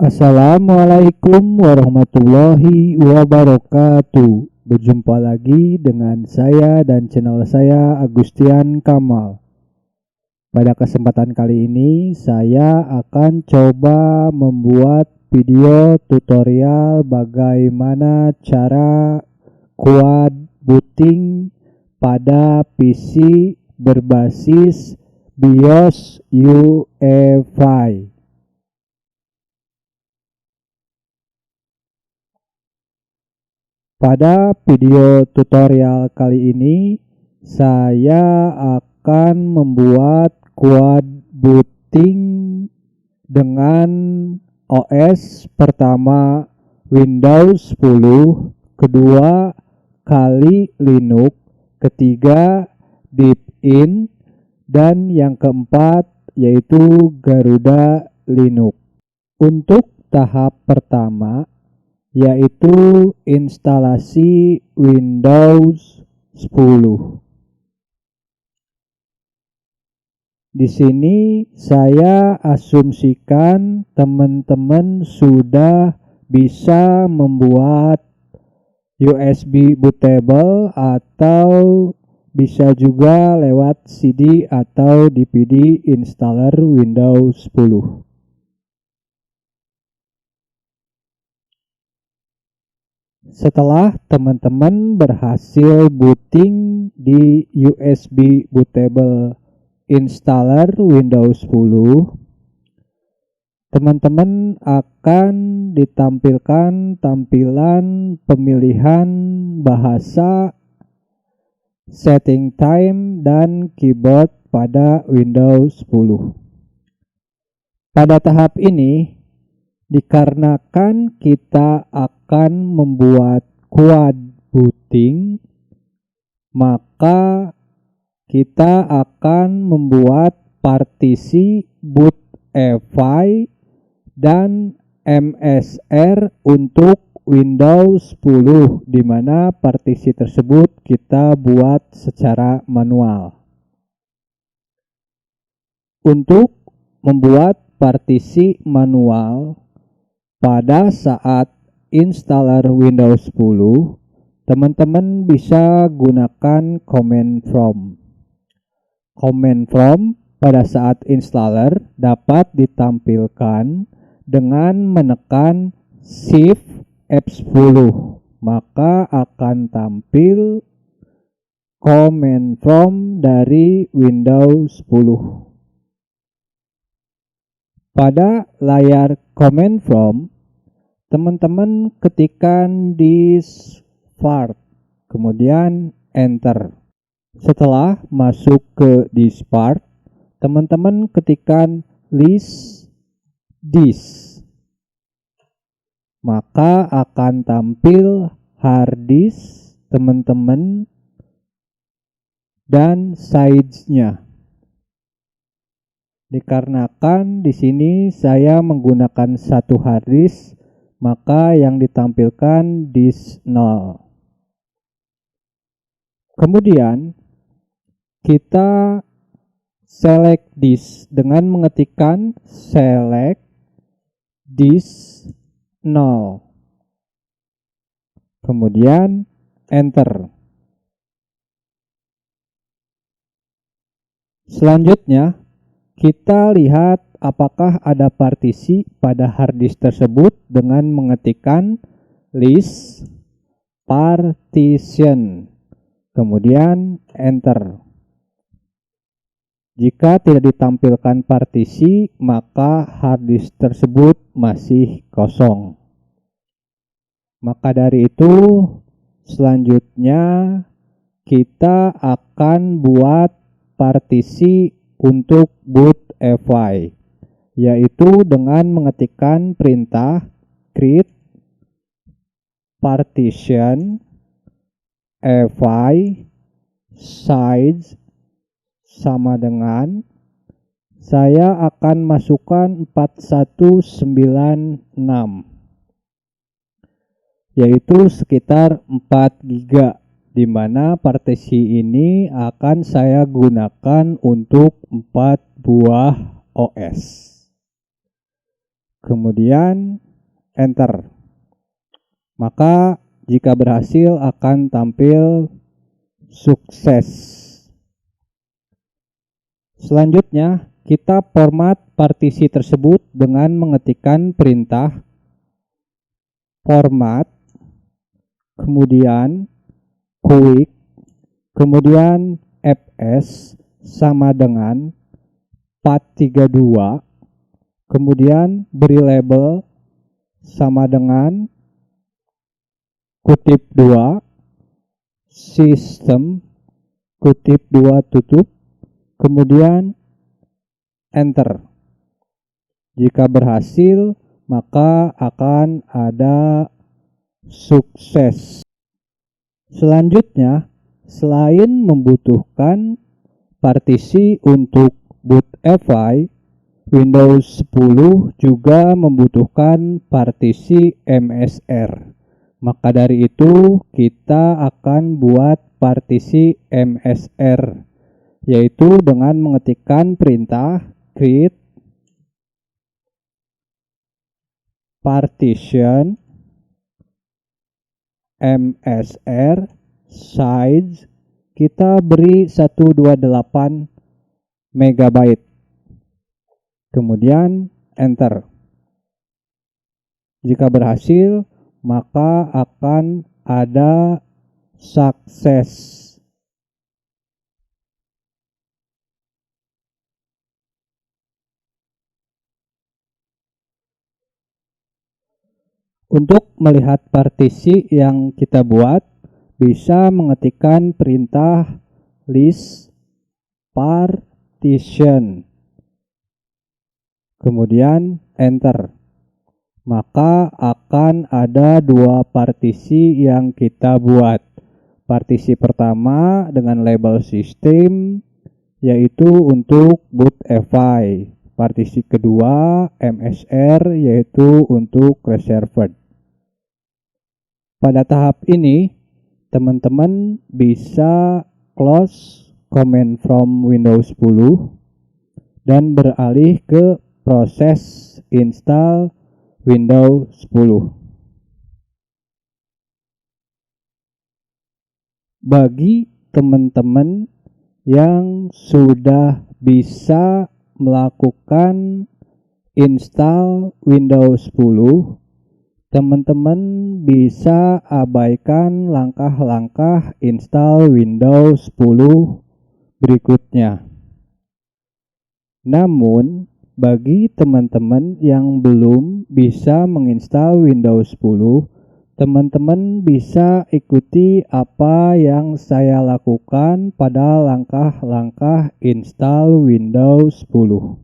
Assalamualaikum warahmatullahi wabarakatuh. Berjumpa lagi dengan saya dan channel saya Agustian Kamal. Pada kesempatan kali ini saya akan coba membuat video tutorial bagaimana cara quad booting pada PC berbasis BIOS UEFI. Pada video tutorial kali ini, saya akan membuat quad booting dengan OS pertama Windows 10, kedua Kali Linux, ketiga Deepin, dan yang keempat yaitu Garuda Linux. Untuk tahap pertama, yaitu instalasi Windows 10. Di sini saya asumsikan teman-teman sudah bisa membuat USB bootable atau bisa juga lewat CD atau DVD installer Windows 10. Setelah teman-teman berhasil booting di USB bootable installer Windows 10, teman-teman akan ditampilkan tampilan pemilihan bahasa, setting time, dan keyboard pada Windows 10. Pada tahap ini, dikarenakan kita akan membuat quad booting, maka kita akan membuat partisi boot EFI dan MSR untuk Windows 10, di mana partisi tersebut kita buat secara manual. Untuk membuat partisi manual, pada saat installer Windows 10, teman-teman bisa gunakan command from. Command from pada saat installer dapat ditampilkan dengan menekan Shift F10, maka akan tampil command from dari Windows 10. Pada layar command from, teman-teman ketikkan diskpart, kemudian enter. Setelah masuk ke diskpart, teman-teman ketikkan list disk, maka akan tampil hard disk teman-teman dan size-nya. Dikarenakan di sini saya menggunakan satu hard disk, maka yang ditampilkan disk 0. Kemudian kita select disk dengan mengetikkan select disk 0. Kemudian enter. Selanjutnya kita lihat apakah ada partisi pada hard disk tersebut dengan mengetikkan list partition, kemudian enter. Jika tidak ditampilkan partisi, maka hard disk tersebut masih kosong. Maka dari itu, selanjutnya kita akan buat partisi untuk boot EFI, yaitu dengan mengetikkan perintah create partition EFI size sama dengan, saya akan masukkan 4196, yaitu sekitar 4 GB, di mana partisi ini akan saya gunakan untuk 4 buah OS. kemudian enter. Maka jika berhasil akan tampil sukses. Selanjutnya, kita format partisi tersebut dengan mengetikkan perintah format, kemudian quick, kemudian fs sama dengan 432, kemudian beri label sama dengan kutip 2, sistem, kutip 2 tutup, kemudian enter. Jika berhasil, maka akan ada sukses. Selanjutnya, selain membutuhkan partisi untuk boot EVI, Windows 10 juga membutuhkan partisi MSR. Maka dari itu, kita akan buat partisi MSR, yaitu dengan mengetikkan perintah create partition MSR size, kita beri 128 MB, kemudian enter. Jika berhasil, maka akan ada sukses. Untuk melihat partisi yang kita buat, bisa mengetikkan perintah list partition, kemudian enter. Maka akan ada dua partisi yang kita buat. Partisi pertama dengan label sistem, yaitu untuk boot EVI. Partisi kedua MSR, yaitu untuk reserved. Pada tahap ini, teman-teman bisa close command from Windows 10 dan beralih ke proses install Windows 10. Bagi teman-teman yang sudah bisa melakukan install Windows 10, teman-teman bisa abaikan langkah-langkah install Windows 10 berikutnya. Namun, bagi teman-teman yang belum bisa menginstal Windows 10, teman-teman bisa ikuti apa yang saya lakukan pada langkah-langkah install Windows 10.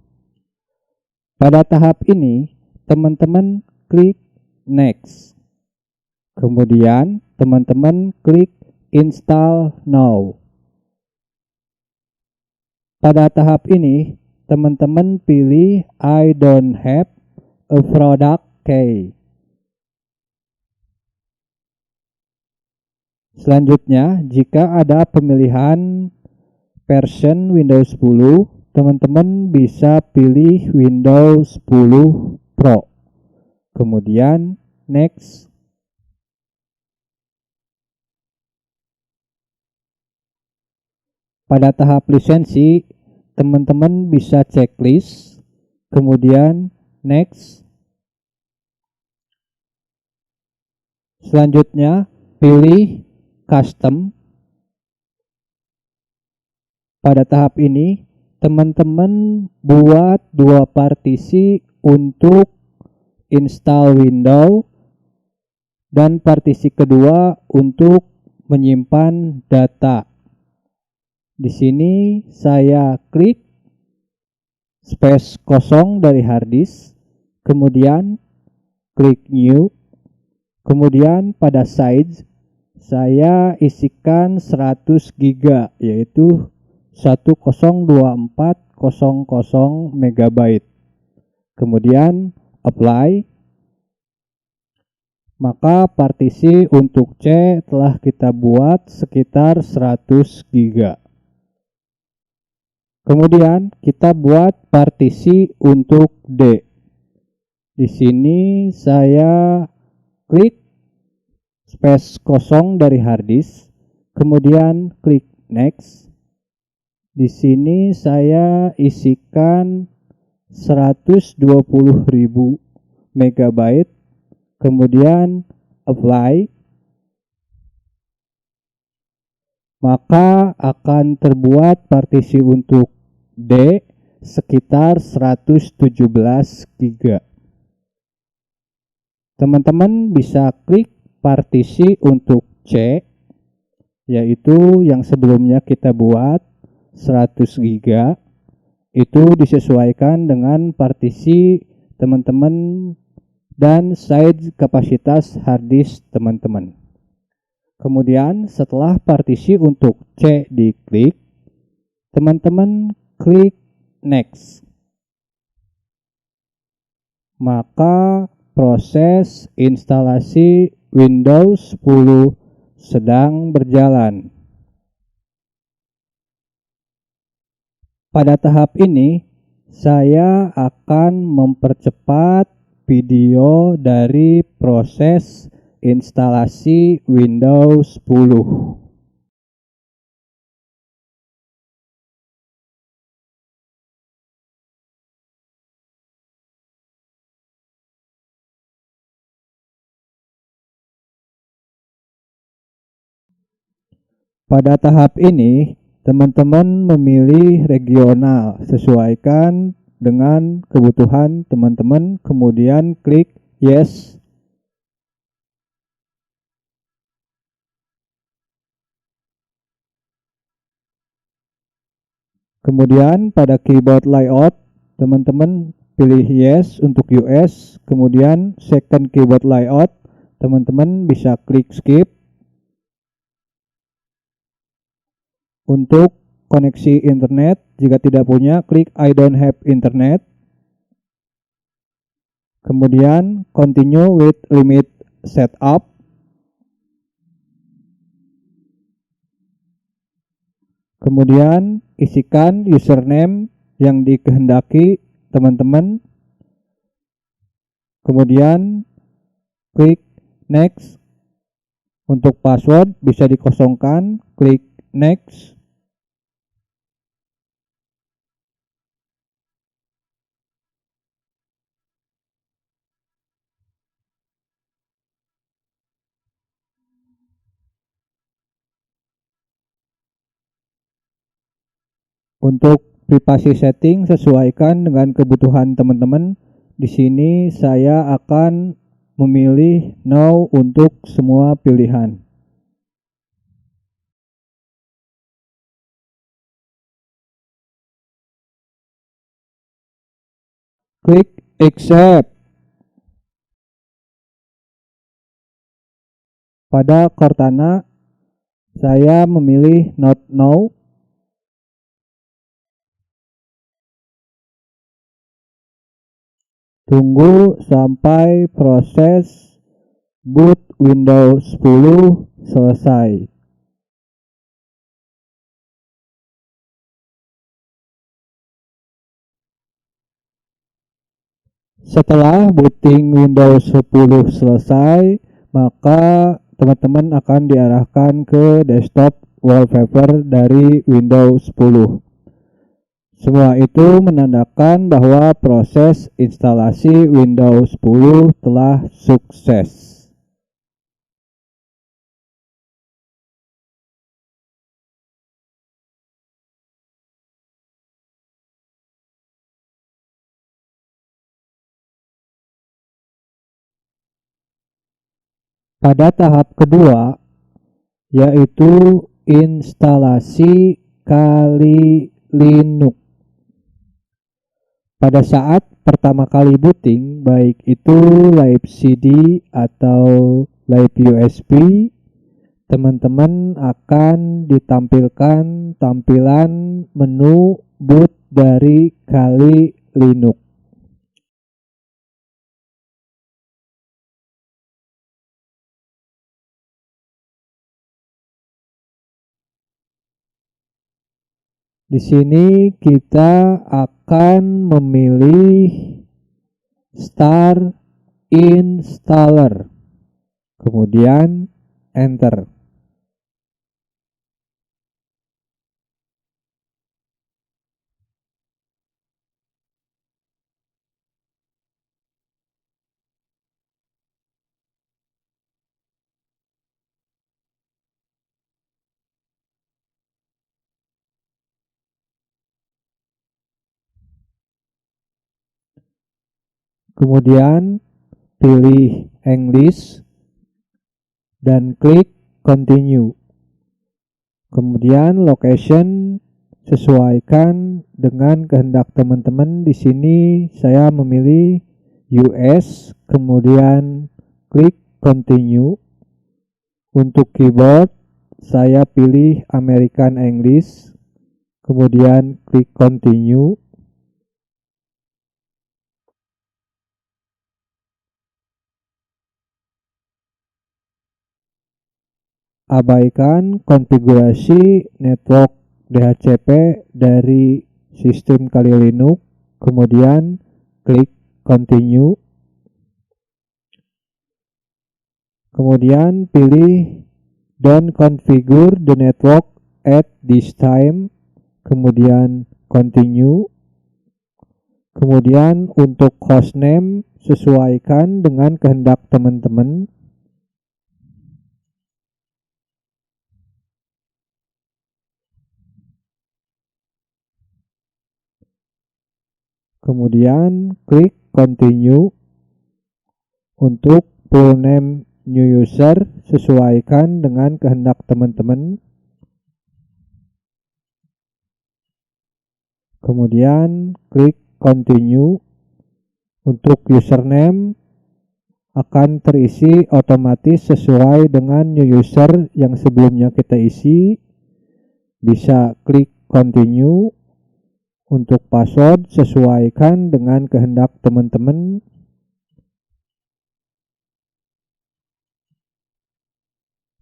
Pada tahap ini, teman-teman klik Next. Kemudian teman-teman klik Install Now. Pada tahap ini, teman-teman pilih I don't have a product key. Selanjutnya, jika ada pemilihan version Windows 10, teman-teman bisa pilih Windows 10 Pro. Kemudian next. Pada tahap lisensi, teman-teman bisa checklist, kemudian next. Selanjutnya pilih custom. Pada tahap ini, teman-teman buat dua partisi untuk install Windows dan partisi kedua untuk menyimpan data. Di sini saya klik space kosong dari hard disk, kemudian klik new, kemudian pada size saya isikan 100 GB, yaitu 102400 MB. Kemudian apply. Maka partisi untuk C telah kita buat sekitar 100 GB. Kemudian kita buat partisi untuk D. Di sini saya klik space kosong dari harddisk, kemudian klik next. Di sini saya isikan 120.000 megabyte, kemudian apply, maka akan terbuat partisi untuk D sekitar 117 GB. Teman-teman bisa klik partisi untuk C, yaitu yang sebelumnya kita buat 100 GB. Itu disesuaikan dengan partisi teman-teman dan size kapasitas harddisk teman-teman. Kemudian setelah partisi untuk C diklik, teman-teman klik next. Maka proses instalasi Windows 10 sedang berjalan. Pada tahap ini, saya akan mempercepat video dari proses instalasi Windows 10. Pada tahap ini, teman-teman memilih regional, sesuaikan dengan kebutuhan teman-teman, kemudian klik yes. Kemudian pada keyboard layout, teman-teman pilih yes untuk US, kemudian second keyboard layout, teman-teman bisa klik skip. Untuk koneksi internet, jika tidak punya, klik I don't have internet. Kemudian continue with limit setup. Kemudian isikan username yang dikehendaki teman-teman. Kemudian klik next. Untuk password bisa dikosongkan, klik next. Untuk privasi setting sesuaikan dengan kebutuhan teman-teman. Di sini saya akan memilih no untuk semua pilihan. Klik accept. Pada Cortana saya memilih not now. Tunggu sampai proses boot Windows 10 selesai. Setelah booting Windows 10 selesai, maka teman-teman akan diarahkan ke desktop wallpaper dari Windows 10. Semua itu menandakan bahwa proses instalasi Windows 10 telah sukses. Pada tahap kedua, yaitu instalasi Kali Linux. Pada saat pertama kali booting, baik itu live CD atau live USB, teman-teman akan ditampilkan tampilan menu boot dari Kali Linux. Di sini kita akan memilih start installer, kemudian enter. Kemudian pilih English dan klik continue. Kemudian location sesuaikan dengan kehendak teman-teman. Di sini saya memilih US, kemudian klik continue. Untuk keyboard saya pilih American English, kemudian klik continue. Abaikan konfigurasi network DHCP dari sistem Kali Linux, kemudian klik continue. Kemudian pilih don't configure the network at this time, kemudian continue. Kemudian untuk hostname sesuaikan dengan kehendak teman-teman. Kemudian klik continue. Untuk full name new user sesuaikan dengan kehendak teman-teman. Kemudian klik continue. Untuk username akan terisi otomatis sesuai dengan new user yang sebelumnya kita isi. Bisa klik continue. Untuk password sesuaikan dengan kehendak teman-teman.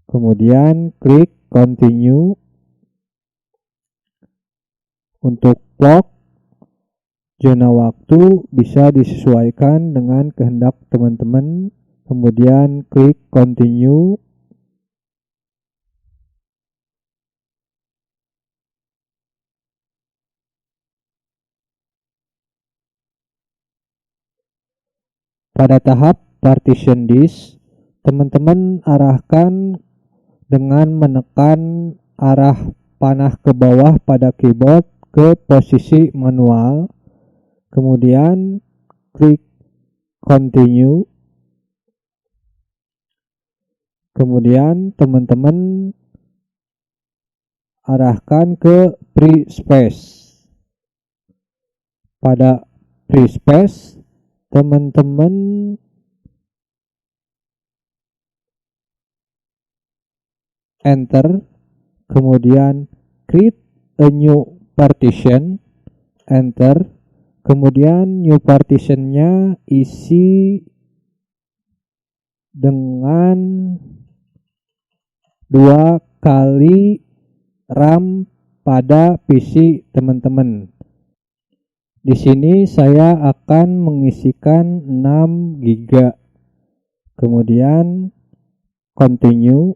Kemudian klik continue. Untuk clock zona waktu bisa disesuaikan dengan kehendak teman-teman. Kemudian klik continue. Pada tahap partition disk, teman-teman arahkan dengan menekan arah panah ke bawah pada keyboard ke posisi manual. Kemudian klik continue. Kemudian teman-teman arahkan ke free space. Pada free space teman-teman enter, kemudian create a new partition, enter, kemudian new partitionnya isi dengan 2 kali RAM pada PC teman-teman. Di sini saya akan mengisikan 6 GB. Kemudian continue.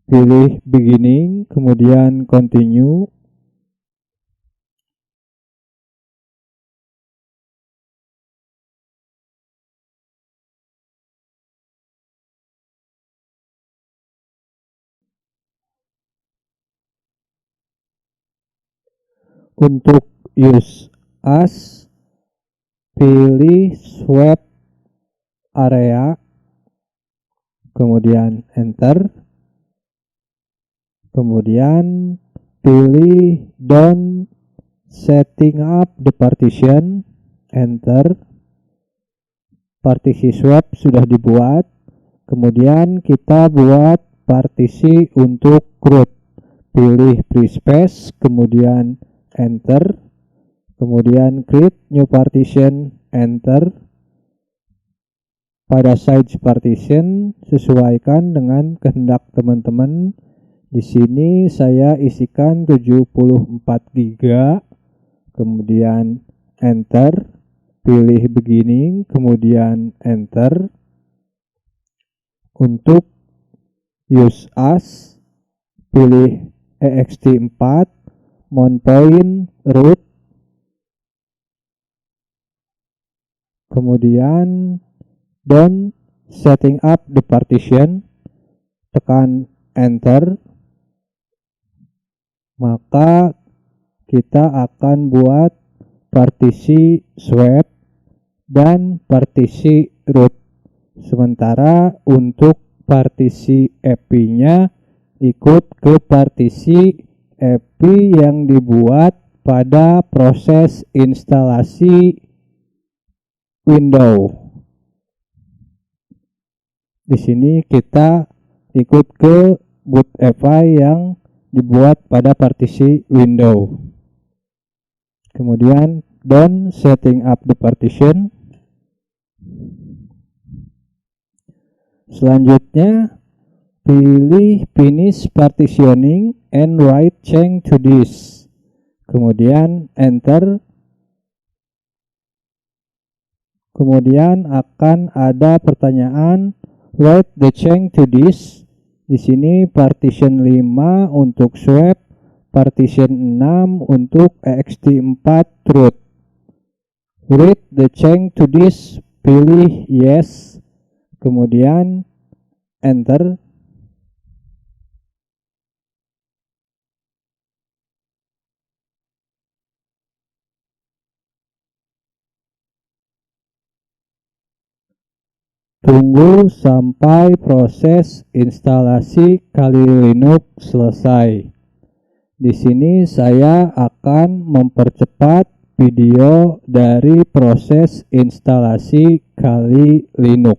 Pilih beginning, kemudian continue. Untuk use as, pilih swap area, kemudian enter. Kemudian pilih don't setting up the partition, enter. Partisi swap sudah dibuat. Kemudian kita buat partisi untuk root. Pilih free space, kemudian enter. Kemudian create new partition, enter. Pada size partition sesuaikan dengan kehendak teman-teman. Di sini saya isikan 74 GB. Kemudian enter, pilih beginning, kemudian enter. Untuk use as, pilih ext4, mount point, root, kemudian done setting up the partition, tekan enter, maka kita akan buat partisi swap dan partisi root. Sementara untuk partisi epi-nya ikut ke partisi epi yang dibuat pada proses instalasi Windows. Di sini kita ikut ke boot epi yang dibuat pada partisi Windows. Kemudian done setting up the partition. Selanjutnya pilih finish partitioning and write change to this. Kemudian enter. Kemudian akan ada pertanyaan write the change to this. Di sini partition 5 untuk swap, partition 6 untuk ext4 root. Write the change to this, pilih yes. Kemudian enter. Tunggu sampai proses instalasi Kali Linux selesai. Di sini saya akan mempercepat video dari proses instalasi Kali Linux.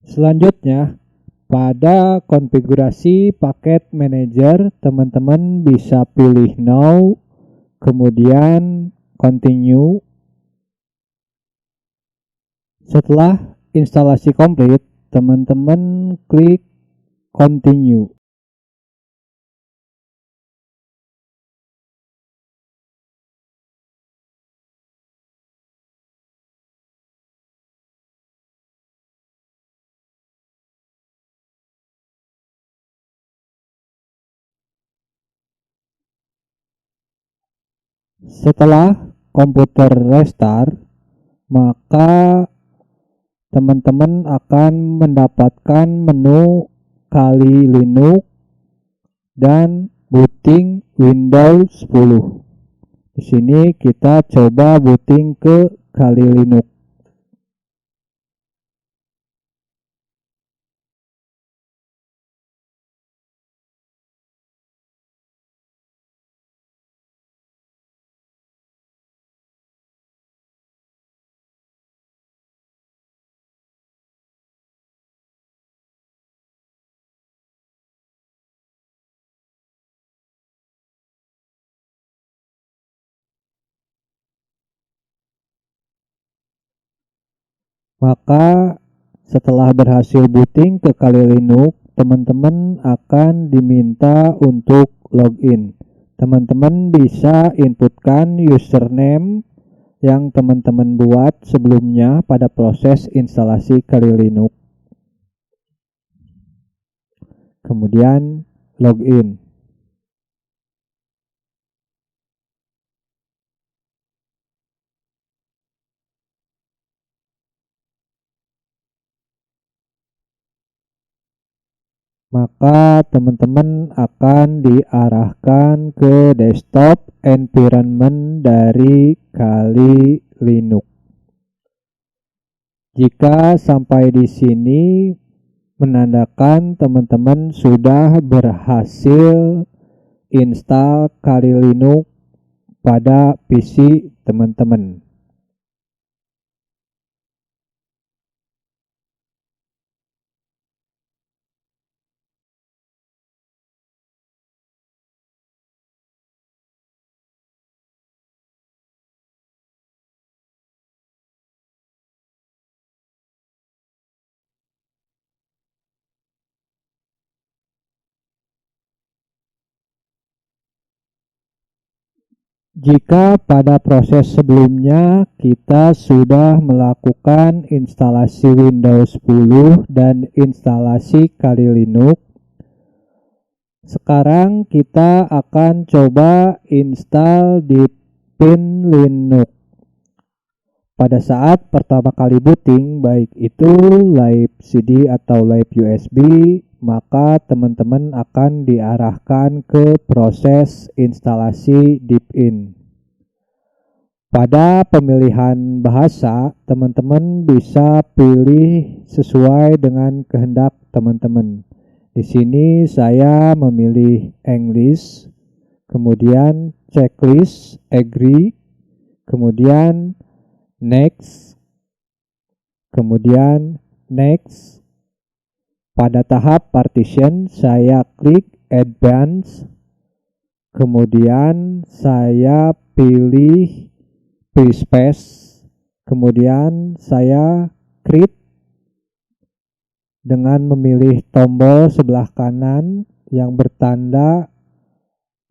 Selanjutnya, pada konfigurasi paket manager, teman-teman bisa pilih no, kemudian continue. Setelah instalasi komplit, teman-teman klik continue. Setelah komputer restart, maka teman-teman akan mendapatkan menu Kali Linux dan booting Windows 10. Di sini kita coba booting ke Kali Linux. Maka setelah berhasil booting ke Kali Linux, teman-teman akan diminta untuk login. Teman-teman bisa inputkan username yang teman-teman buat sebelumnya pada proses instalasi Kali Linux. Kemudian login. Maka teman-teman akan diarahkan ke desktop environment dari Kali Linux. Jika sampai di sini menandakan teman-teman sudah berhasil install Kali Linux pada PC teman-teman. Jika pada proses sebelumnya kita sudah melakukan instalasi Windows 10 dan instalasi Kali Linux, sekarang kita akan coba install Deepin Linux. Pada saat pertama kali booting, baik itu live CD atau live USB, maka teman-teman akan diarahkan ke proses instalasi Deepin. Pada pemilihan bahasa, teman-teman bisa pilih sesuai dengan kehendak teman-teman. Di sini saya memilih English, kemudian checklist, agree, kemudian next, kemudian next. Pada tahap partition saya klik advance, kemudian saya pilih free space, kemudian saya create dengan memilih tombol sebelah kanan yang bertanda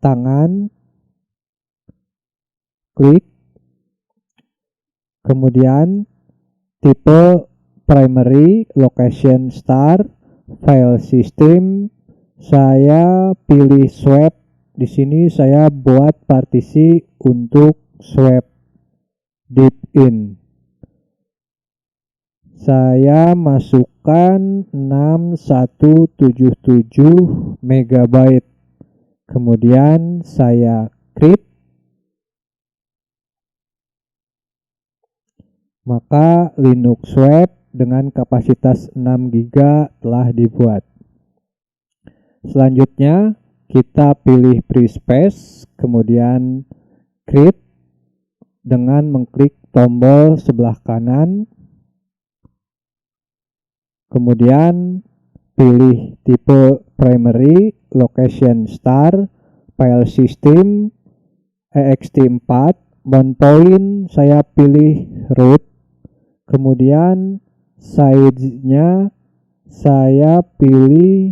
tangan, klik, kemudian tipe primary, location star, file system, saya pilih swap. Di sini saya buat partisi untuk swap Deepin. Saya masukkan 6177 MB. Kemudian saya create. Maka Linux Swap dengan kapasitas 6 GB telah dibuat. Selanjutnya kita pilih free space, kemudian create dengan mengklik tombol sebelah kanan, kemudian pilih tipe primary, location star, file system, ext4, mount point saya pilih root, kemudian size-nya saya pilih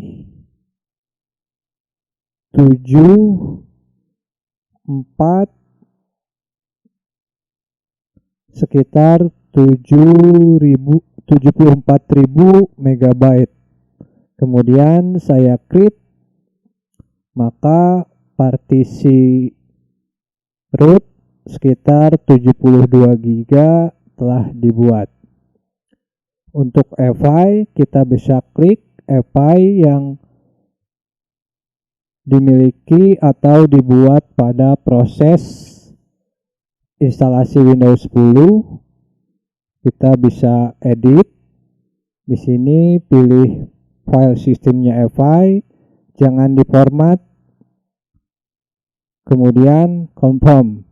74, sekitar 74.000 MB. Kemudian saya create, maka partisi root sekitar 72 GB telah dibuat. Untuk FI kita bisa klik FI yang dimiliki atau dibuat pada proses instalasi Windows 10. Kita bisa edit. Di sini pilih file sistemnya FI, jangan diformat. Kemudian confirm.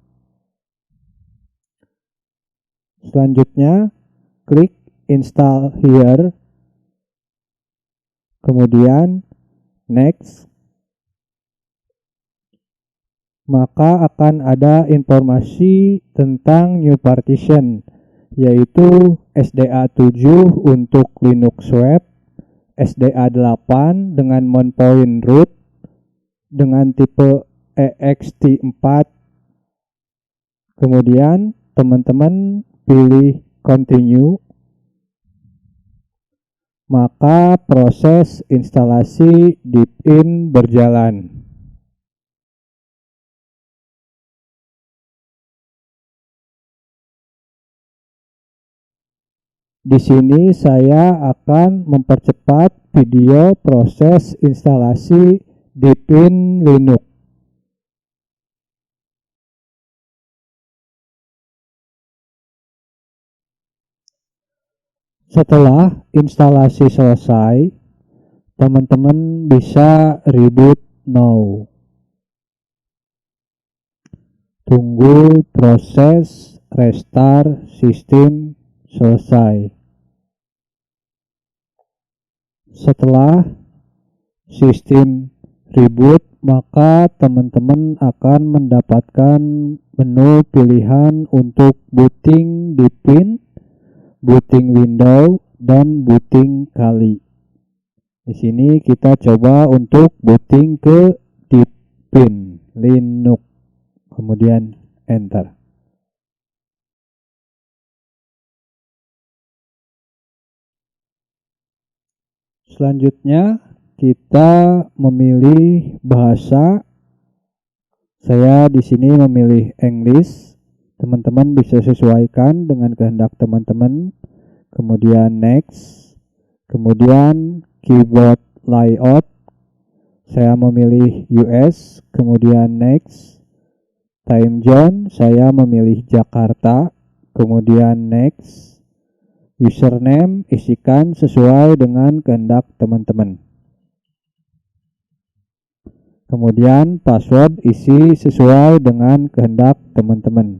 Selanjutnya klik install here, kemudian next. Maka akan ada informasi tentang new partition, yaitu SDA 7 untuk Linux Web, SDA 8 dengan mount point root dengan tipe ext4. Kemudian teman-teman pilih continue, maka proses instalasi Deepin berjalan. Di sini saya akan mempercepat video proses instalasi Deepin Linux. Setelah instalasi selesai, teman-teman bisa reboot now. Tunggu proses restart sistem selesai. Setelah sistem reboot, maka teman-teman akan mendapatkan menu pilihan untuk booting Deepin, booting Windows, dan booting Kali. Di sini kita coba untuk booting ke Deepin Linux. Kemudian enter. Selanjutnya kita memilih bahasa. Saya di sini memilih English. Teman-teman bisa sesuaikan dengan kehendak teman-teman. Kemudian next. Kemudian keyboard layout. Saya memilih US. Kemudian next. Time zone saya memilih Jakarta. Kemudian next. Username isikan sesuai dengan kehendak teman-teman. Kemudian password isi sesuai dengan kehendak teman-teman.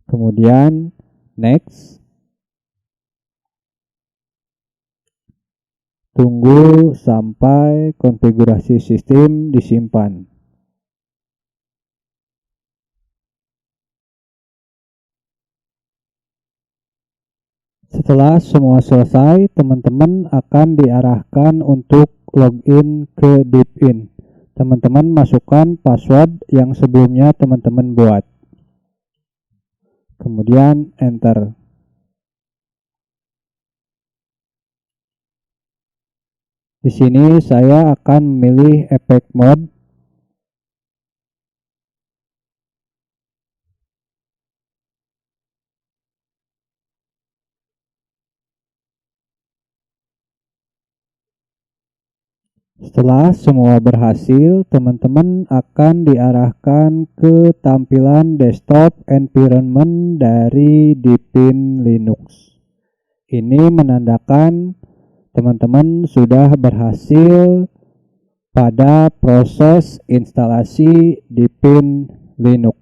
Kemudian next. Tunggu sampai konfigurasi sistem disimpan. Setelah semua selesai, teman-teman akan diarahkan untuk login ke DeepIn. Teman-teman masukkan password yang sebelumnya teman-teman buat. Kemudian enter. Di sini saya akan memilih effect mode. Setelah semua berhasil, teman-teman akan diarahkan ke tampilan desktop environment dari DeepIn Linux. Ini menandakan teman-teman sudah berhasil pada proses instalasi DeepIn Linux.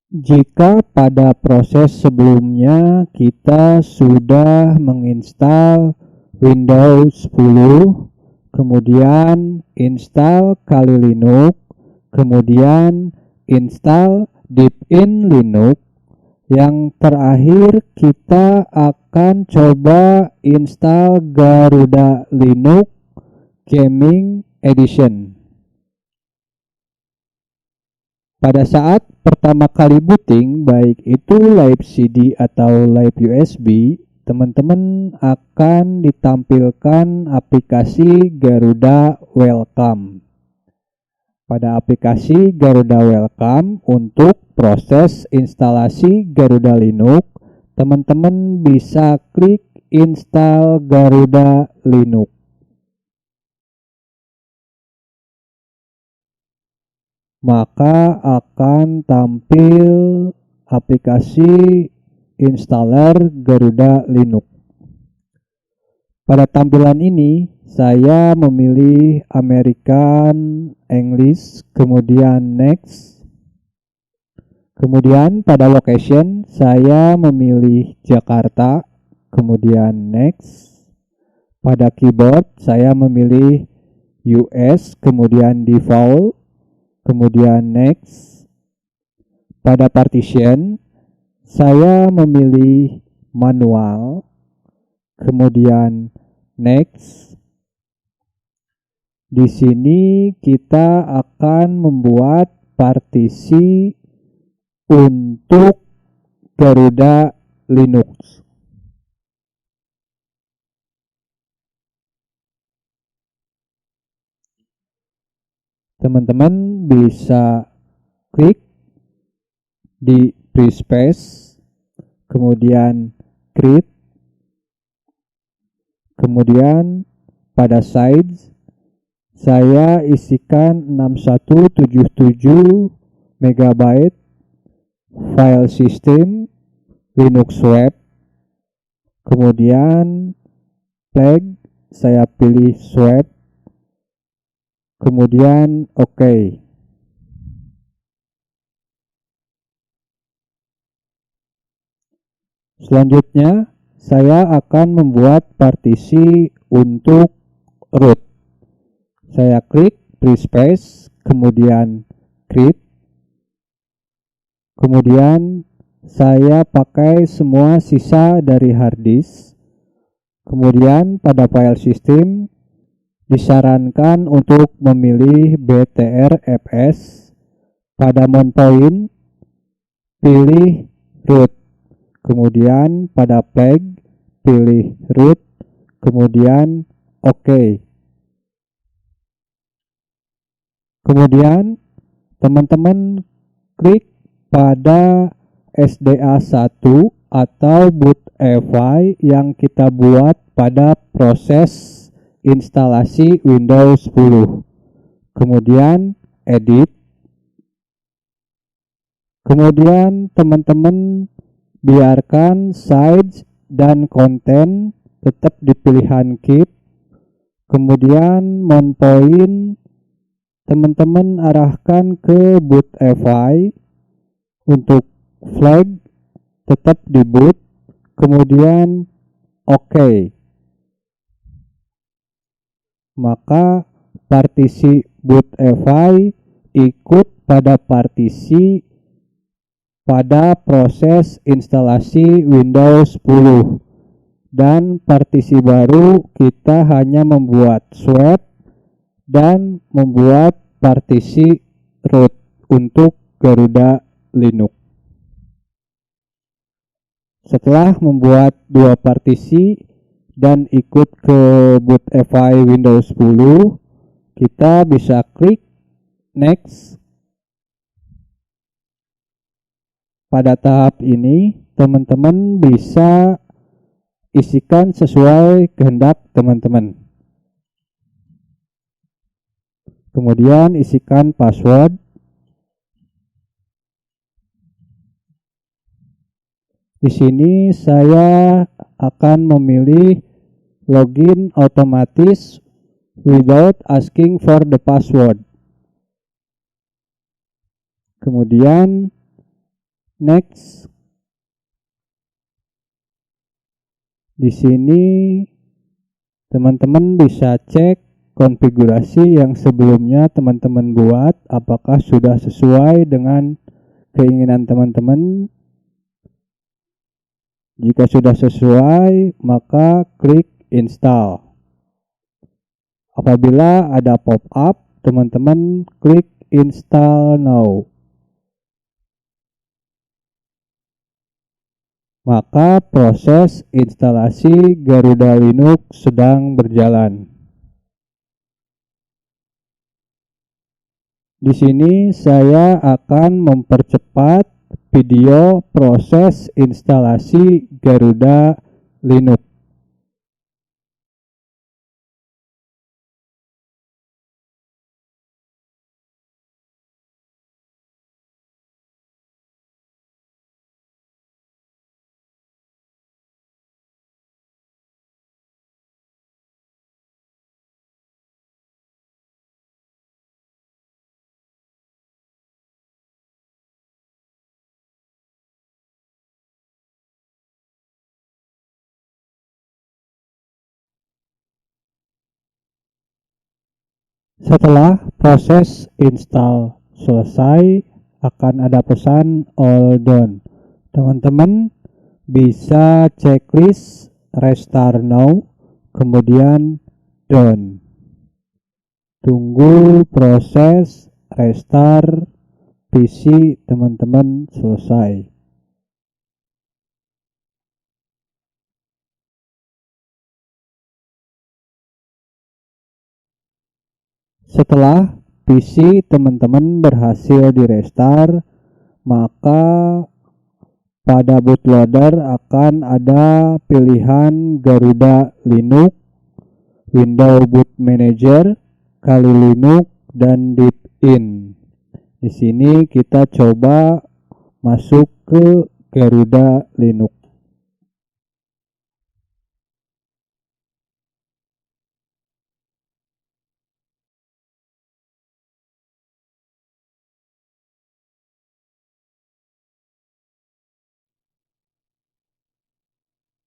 Jika pada proses sebelumnya kita sudah menginstal Windows 10, kemudian install Kali Linux, kemudian install DeepIn Linux, yang terakhir kita akan coba install Garuda Linux Gaming Edition. Pada saat pertama kali booting, baik itu live CD atau live USB, teman-teman akan ditampilkan aplikasi Garuda Welcome. Pada aplikasi Garuda Welcome, untuk proses instalasi Garuda Linux, teman-teman bisa klik install Garuda Linux. Maka akan tampil aplikasi installer Garuda Linux. Pada tampilan ini, saya memilih American English, kemudian next. Kemudian pada location, saya memilih Jakarta, kemudian next. Pada keyboard, saya memilih US, kemudian default. Kemudian next. Pada partition saya memilih manual. Kemudian next. Di sini kita akan membuat partisi untuk Garuda Linux. Teman-teman bisa klik di free space, kemudian create, kemudian pada size saya isikan 6177 MB file system Linux web, kemudian flag saya pilih swap, kemudian OK. Selanjutnya, saya akan membuat partisi untuk root. Saya klik free space, kemudian create. Kemudian saya pakai semua sisa dari hard disk. Kemudian pada file system disarankan untuk memilih BTRFS. Pada mount point pilih root. Kemudian pada flag pilih root. Kemudian OK. Kemudian teman-teman klik pada SDA1 atau boot EFI yang kita buat pada proses instalasi Windows 10. Kemudian edit. Kemudian teman-teman biarkan size dan konten tetap di pilihan keep. Kemudian mount point teman-teman arahkan ke boot EFI. Untuk flag tetap di boot, kemudian OK. Maka partisi boot EFI ikut pada partisi pada proses instalasi Windows 10. Dan partisi baru kita hanya membuat swap dan membuat partisi root untuk Garuda Linux. Setelah membuat dua partisi dan ikut ke boot EFI Windows 10, kita bisa klik next. Pada tahap ini teman-teman bisa isikan sesuai kehendak teman-teman. Kemudian isikan password. Di sini saya akan memilih login otomatis without asking for the password. Kemudian next. Di sini teman-teman bisa cek konfigurasi yang sebelumnya teman-teman buat apakah sudah sesuai dengan keinginan teman-teman. Jika sudah sesuai, maka klik install. Apabila ada pop-up, teman-teman klik install now. Maka proses instalasi Garuda Linux sedang berjalan. Di sini saya akan mempercepat video proses instalasi Garuda Linux. Setelah proses install selesai, akan ada pesan all done. Teman-teman bisa checklist restart now, kemudian done. Tunggu proses restart PC teman-teman selesai. Setelah PC teman-teman berhasil di restart, maka pada bootloader akan ada pilihan Garuda Linux, Windows Boot Manager, Kali Linux, dan Deepin. Di sini kita coba masuk ke Garuda Linux.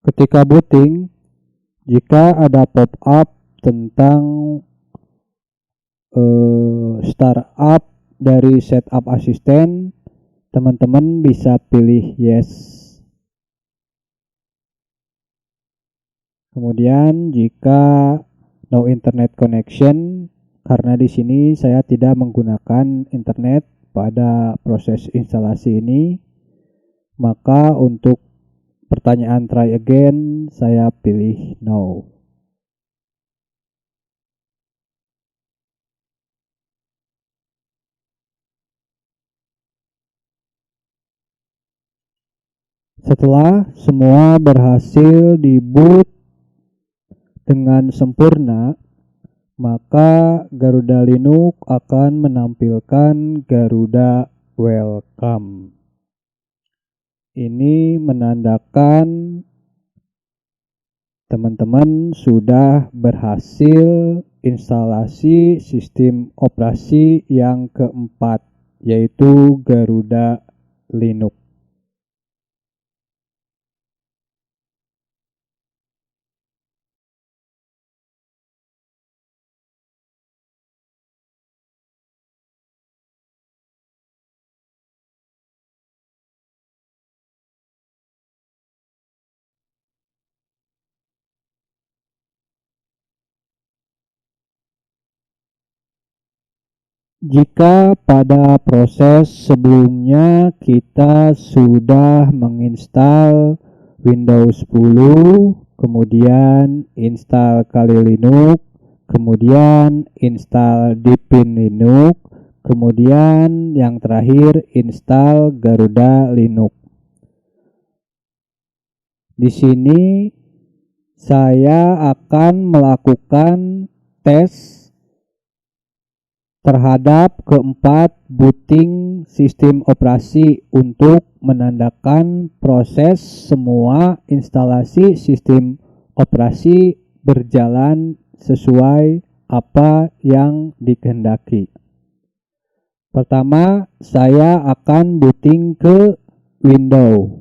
Ketika booting, jika ada pop-up tentang startup dari setup asisten, teman-teman bisa pilih yes. Kemudian jika no internet connection, karena di sini saya tidak menggunakan internet pada proses instalasi ini, maka untuk pertanyaan try again saya pilih no. Setelah semua berhasil di-boot dengan sempurna, maka Garuda Linux akan menampilkan Garuda Welcome. Ini menandakan teman-teman sudah berhasil instalasi sistem operasi yang keempat, yaitu Garuda Linux. Jika pada proses sebelumnya kita sudah menginstal Windows 10, kemudian install Kali Linux, kemudian install Deepin Linux, kemudian yang terakhir install Garuda Linux. Di sini saya akan melakukan tes terhadap keempat booting sistem operasi untuk menandakan proses semua instalasi sistem operasi berjalan sesuai apa yang dikehendaki. Pertama, saya akan booting ke Windows.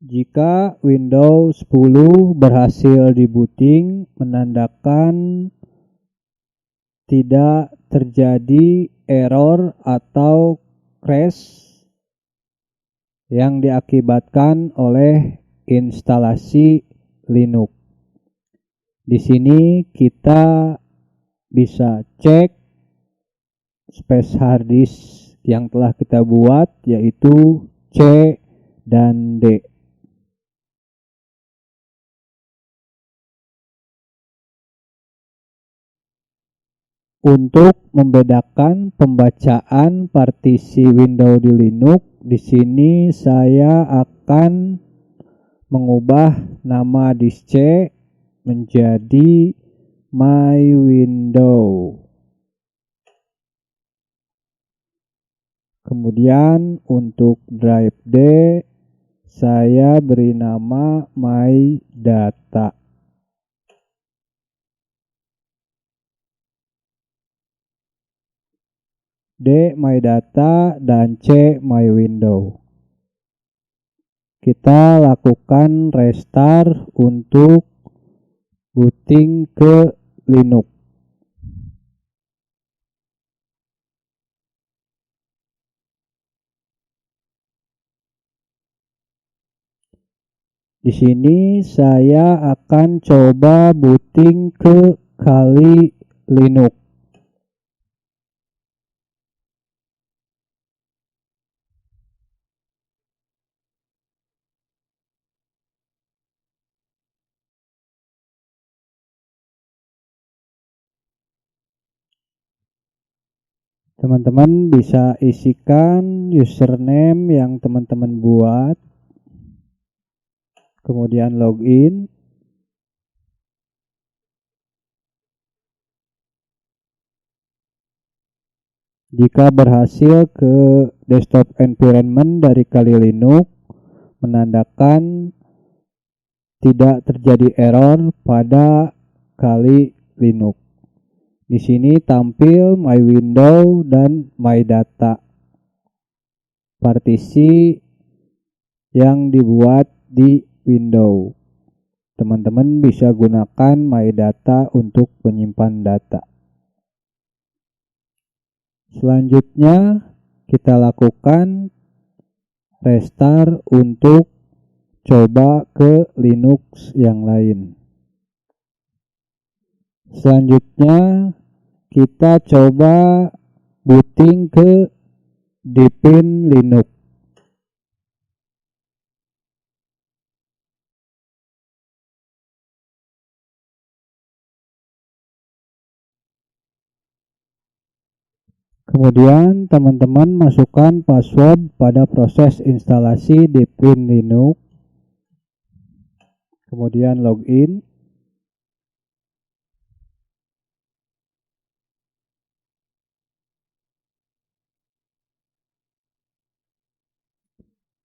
Jika Windows 10 berhasil di-booting, menandakan tidak terjadi error atau crash yang diakibatkan oleh instalasi Linux. Di sini kita bisa cek space hard disk yang telah kita buat, yaitu C dan D. Untuk membedakan pembacaan partisi Windows di Linux, di sini saya akan mengubah nama disk C menjadi My Windows. Kemudian untuk drive D saya beri nama My Data. D My Data dan C My Windows. Kita lakukan restart untuk booting ke Linux. Di sini saya akan coba booting ke Kali Linux. Teman-teman bisa isikan username yang teman-teman buat, kemudian login. Jika berhasil ke desktop environment dari Kali Linux, menandakan tidak terjadi error pada Kali Linux. Di sini tampil My Window dan My Data, partisi yang dibuat di Windows. Teman-teman bisa gunakan My Data untuk menyimpan data. Selanjutnya kita lakukan restart untuk coba ke Linux yang lain. Selanjutnya kita coba booting ke Deepin Linux. Kemudian teman-teman masukkan password pada proses instalasi Deepin Linux. Kemudian login.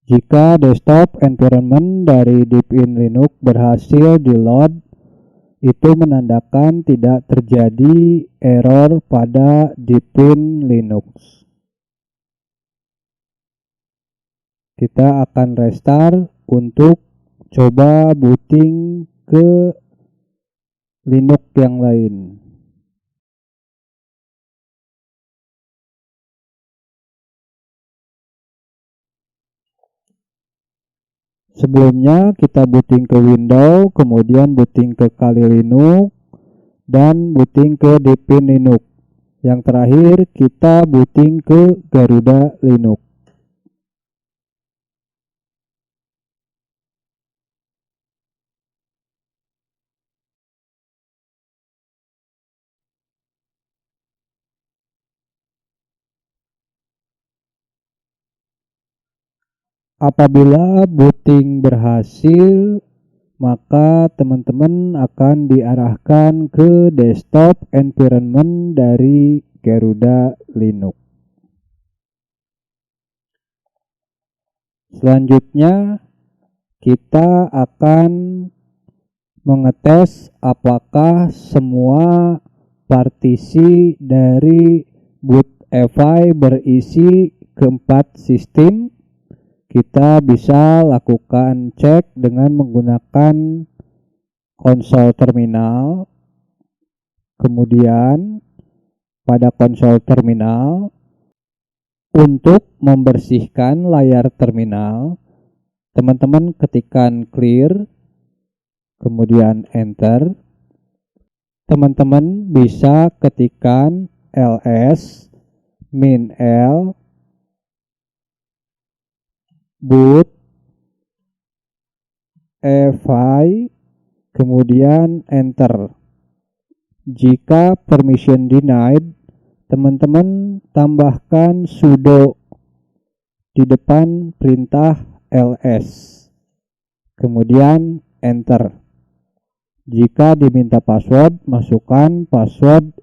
Jika desktop environment dari Deepin Linux berhasil di-load, itu menandakan tidak terjadi error pada Deepin Linux. Kita akan restart untuk coba booting ke Linux yang lain. Sebelumnya kita booting ke Windows, kemudian booting ke Kali Linux, dan booting ke Deepin Linux. Yang terakhir kita booting ke Garuda Linux. Apabila booting berhasil, maka teman-teman akan diarahkan ke desktop environment dari Garuda Linux. Selanjutnya kita akan mengetes apakah semua partisi dari bootfi berisi keempat sistem. Kita bisa lakukan cek dengan menggunakan konsol terminal. Kemudian pada konsol terminal, untuk membersihkan layar terminal, teman-teman ketikkan clear, kemudian enter. Teman-teman bisa ketikkan ls -l boot fi, kemudian enter. Jika permission denied, teman-teman tambahkan sudo di depan perintah ls, kemudian enter. Jika diminta password, masukkan password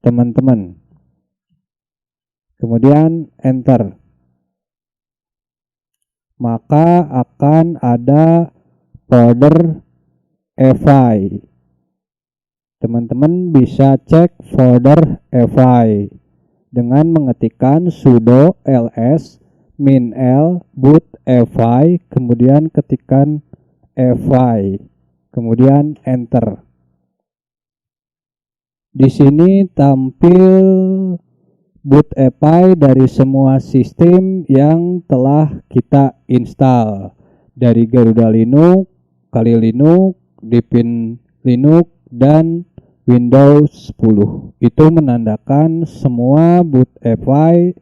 teman-teman, kemudian enter. Maka akan ada folder fi. Teman-teman bisa cek folder fi dengan mengetikkan sudo ls -l boot fi, kemudian ketikkan fi, kemudian enter. Di sini tampil bootfi dari semua sistem yang telah kita install dari Garuda Linux, Kali Linux, Deepin Linux, dan Windows 10. Itu menandakan semua bootfi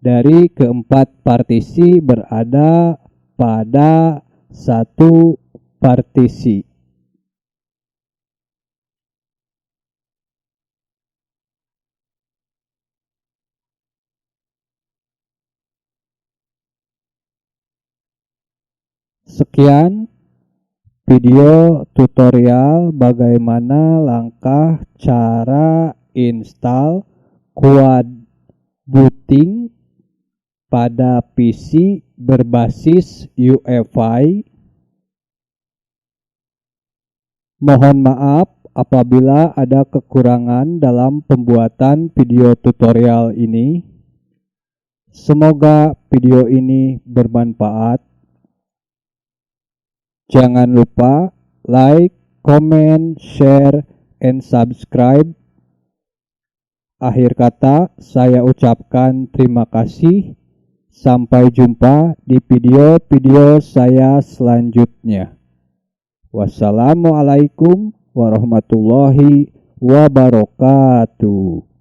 dari keempat partisi berada pada satu partisi. Sekian video tutorial bagaimana langkah cara install Quad booting pada PC berbasis UEFI. Mohon maaf apabila ada kekurangan dalam pembuatan video tutorial ini. Semoga video ini bermanfaat. Jangan lupa like, comment, share, and subscribe. Akhir kata, saya ucapkan terima kasih. Sampai jumpa di video-video saya selanjutnya. Wassalamualaikum warahmatullahi wabarakatuh.